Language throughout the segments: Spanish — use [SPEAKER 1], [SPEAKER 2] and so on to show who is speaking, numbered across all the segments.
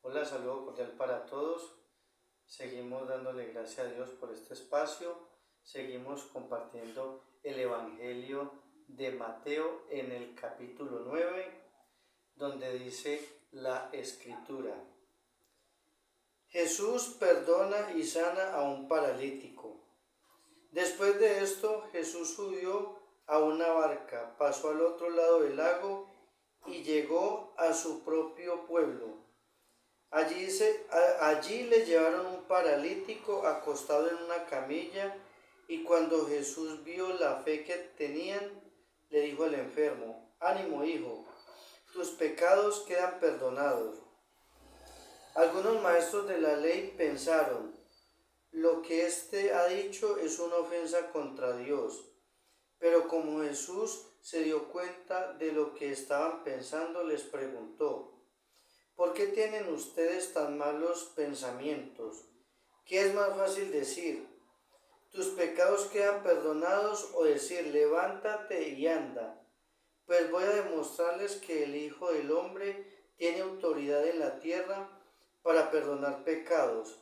[SPEAKER 1] Hola, saludo cordial para todos. Seguimos dándole gracias a Dios por este espacio. Seguimos compartiendo el Evangelio de Mateo en el capítulo 9, donde dice la Escritura: Jesús perdona y sana a un paralítico. Después de esto, Jesús subió a una barca, pasó al otro lado del lago y llegó a su propio pueblo. Allí le llevaron un paralítico acostado en una camilla, y cuando Jesús vio la fe que tenían, le dijo al enfermo: «Ánimo, hijo, tus pecados quedan perdonados». Algunos maestros de la ley pensaron: «Lo que éste ha dicho es una ofensa contra Dios». Pero como Jesús se dio cuenta de lo que estaban pensando, les preguntó: ¿por qué tienen ustedes tan malos pensamientos? ¿Qué es más fácil decir: tus pecados quedan perdonados, o decir: levántate y anda? Pues voy a demostrarles que el Hijo del Hombre tiene autoridad en la tierra para perdonar pecados.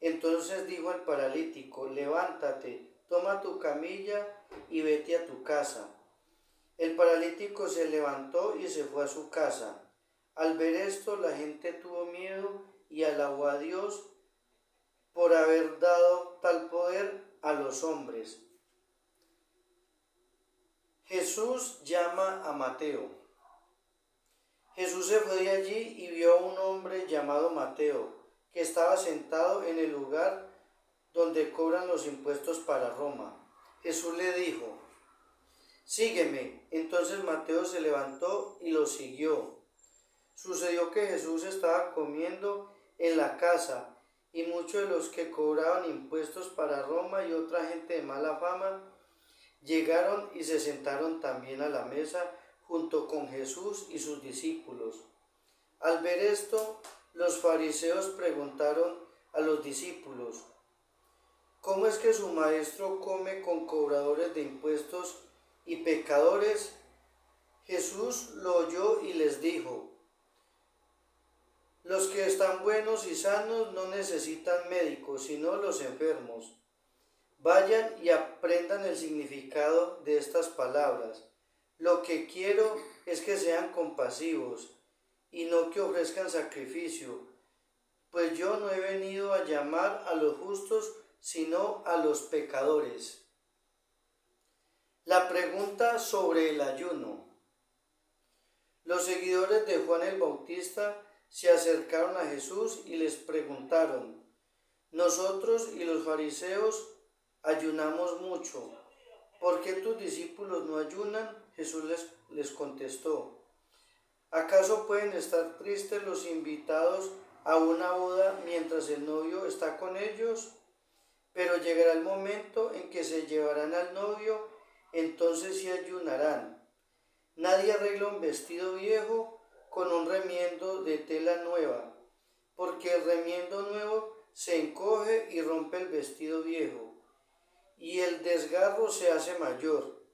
[SPEAKER 1] Entonces dijo al paralítico: levántate, toma tu camilla y vete a tu casa. El paralítico se levantó y se fue a su casa. Al ver esto, la gente tuvo miedo y alabó a Dios por haber dado tal poder a los hombres. Jesús llama a Mateo. Jesús se fue de allí y vio a un hombre llamado Mateo, que estaba sentado en el lugar donde cobran los impuestos para Roma. Jesús le dijo: «Sígueme». Entonces Mateo se levantó y lo siguió. Sucedió que Jesús estaba comiendo en la casa, y muchos de los que cobraban impuestos para Roma y otra gente de mala fama llegaron y se sentaron también a la mesa junto con Jesús y sus discípulos. Al ver esto, los fariseos preguntaron a los discípulos: «¿Cómo es que su maestro come con cobradores de impuestos y pecadores?». Jesús lo oyó y les dijo: «Los que están buenos y sanos no necesitan médicos, sino los enfermos. Vayan y aprendan el significado de estas palabras. Lo que quiero es que sean compasivos y no que ofrezcan sacrificio, pues yo no he venido a llamar a los justos, sino a los pecadores». La pregunta sobre el ayuno. Los seguidores de Juan el Bautista se acercaron a Jesús y les preguntaron: «Nosotros y los fariseos ayunamos mucho. ¿Por qué tus discípulos no ayunan?». Jesús les contestó: «¿Acaso pueden estar tristes los invitados a una boda mientras el novio está con ellos? Pero llegará el momento en que se llevarán al novio, entonces sí ayunarán. Nadie arregla un vestido viejo con un remiendo de tela nueva, porque el remiendo nuevo se encoge y rompe el vestido viejo, y el desgarro se hace mayor.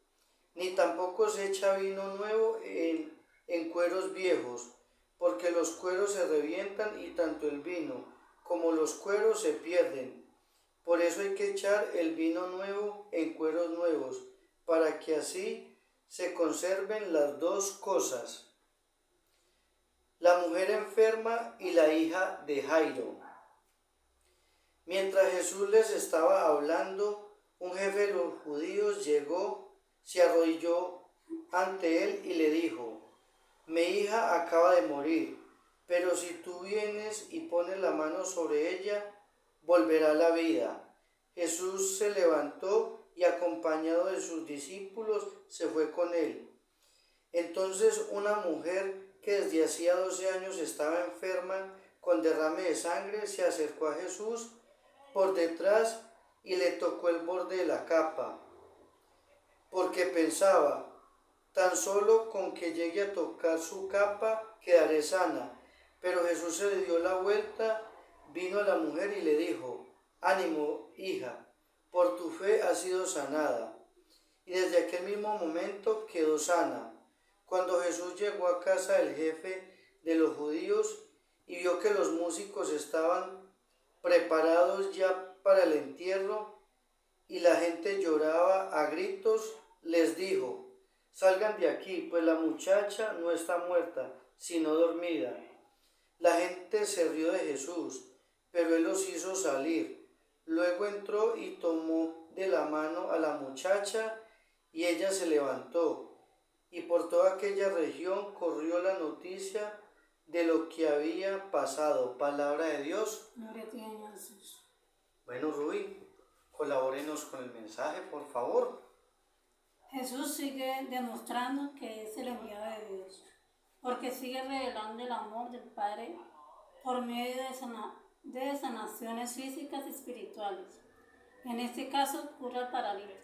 [SPEAKER 1] Ni tampoco se echa vino nuevo en cueros viejos, porque los cueros se revientan y tanto el vino como los cueros se pierden. Por eso hay que echar el vino nuevo en cueros nuevos, para que así se conserven las dos cosas». La mujer enferma y la hija de Jairo. Mientras Jesús les estaba hablando, un jefe de los judíos llegó, se arrodilló ante él y le dijo: «Mi hija acaba de morir, pero si tú vienes y pones la mano sobre ella, volverá a la vida». Jesús se levantó y, acompañado de sus discípulos, se fue con él. Entonces una mujer que desde hacía 12 años estaba enferma con derrame de sangre se acercó a Jesús por detrás y le tocó el borde de la capa, porque pensaba: «Tan solo con que llegue a tocar su capa quedaré sana». Pero Jesús se le dio la vuelta, vino a la mujer y le dijo: «Ánimo, hija, por tu fe has sido sanada». Y desde aquel mismo momento quedó sana. Cuando Jesús llegó a casa del jefe de los judíos y vio que los músicos estaban preparados ya para el entierro y la gente lloraba a gritos, les dijo: salgan de aquí, pues la muchacha no está muerta, sino dormida. La gente se rió de Jesús, pero él los hizo salir. Luego entró y tomó de la mano a la muchacha y ella se levantó. Y por toda aquella región corrió la noticia de lo que había pasado. Palabra de Dios.
[SPEAKER 2] Gloria a ti, Señor Jesús.
[SPEAKER 1] Bueno, Rubí, colabórenos con el mensaje, por favor.
[SPEAKER 2] Jesús sigue demostrando que es el enviado de Dios, porque sigue revelando el amor del Padre por medio de sanaciones físicas y espirituales. En este caso, cura al paralítico.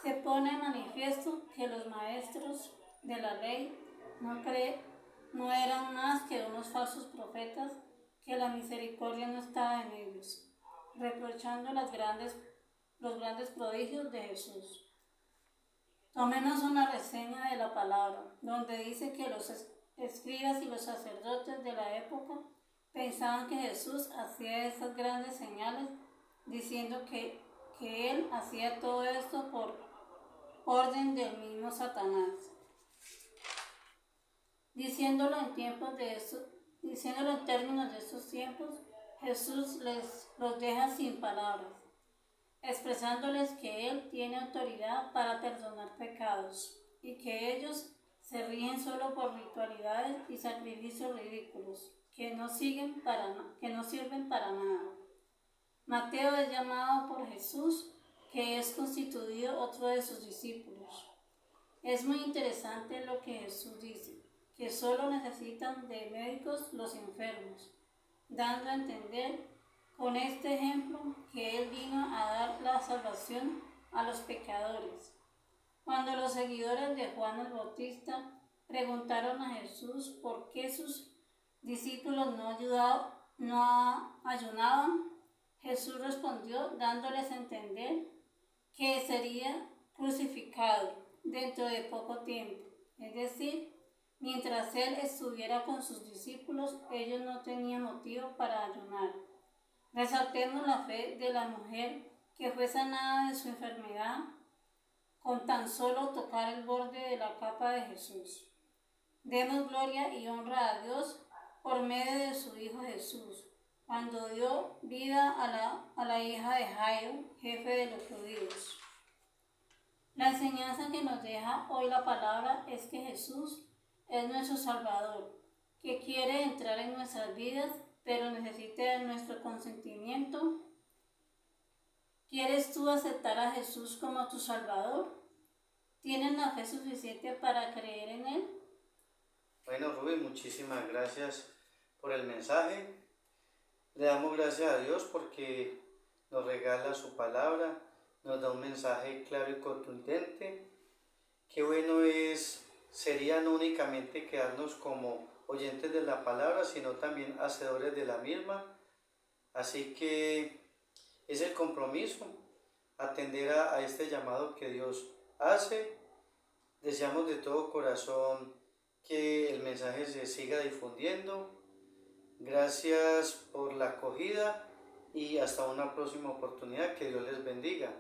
[SPEAKER 2] Se pone en manifiesto que los maestros de la ley no eran más que unos falsos profetas, que la misericordia no estaba en ellos, reprochando los grandes prodigios de Jesús. Tomemos una reseña de la palabra, donde dice que los escribas y los sacerdotes de la época pensaban que Jesús hacía esas grandes señales, diciendo que él hacía todo esto por orden del mismo Satanás. Diciéndolo en términos de estos tiempos, Jesús los deja sin palabras, expresándoles que Él tiene autoridad para perdonar pecados y que ellos se rigen solo por ritualidades y sacrificios ridículos que no sirven para nada. Mateo es llamado por Jesús, que es constituido otro de sus discípulos. Es muy interesante lo que Jesús dice, que solo necesitan de médicos los enfermos, dando a entender con este ejemplo que Él vino a dar la salvación a los pecadores. Cuando los seguidores de Juan el Bautista preguntaron a Jesús por qué sus discípulos no ayunaban, Jesús respondió dándoles a entender que sería crucificado dentro de poco tiempo. Es decir, mientras Él estuviera con sus discípulos, ellos no tenían motivo para ayunar. Resaltemos la fe de la mujer que fue sanada de su enfermedad con tan solo tocar el borde de la capa de Jesús. Demos gloria y honra a Dios por medio de su Hijo Jesús, cuando dio vida a la hija de Jairo, jefe de los judíos. La enseñanza que nos deja hoy la palabra es que Jesús es nuestro Salvador, que quiere entrar en nuestras vidas, pero necesita de nuestro consentimiento. ¿Quieres tú aceptar a Jesús como tu Salvador? ¿Tienes la fe suficiente para creer en Él?
[SPEAKER 1] Bueno, Rubí, muchísimas gracias por el mensaje. Le damos gracias a Dios porque nos regala su palabra, nos da un mensaje claro y contundente. Qué bueno sería no únicamente quedarnos como oyentes de la palabra, sino también hacedores de la misma. Así que es el compromiso, atender a este llamado que Dios hace. Deseamos de todo corazón que el mensaje se siga difundiendo. Gracias por la acogida y hasta una próxima oportunidad. Que Dios les bendiga.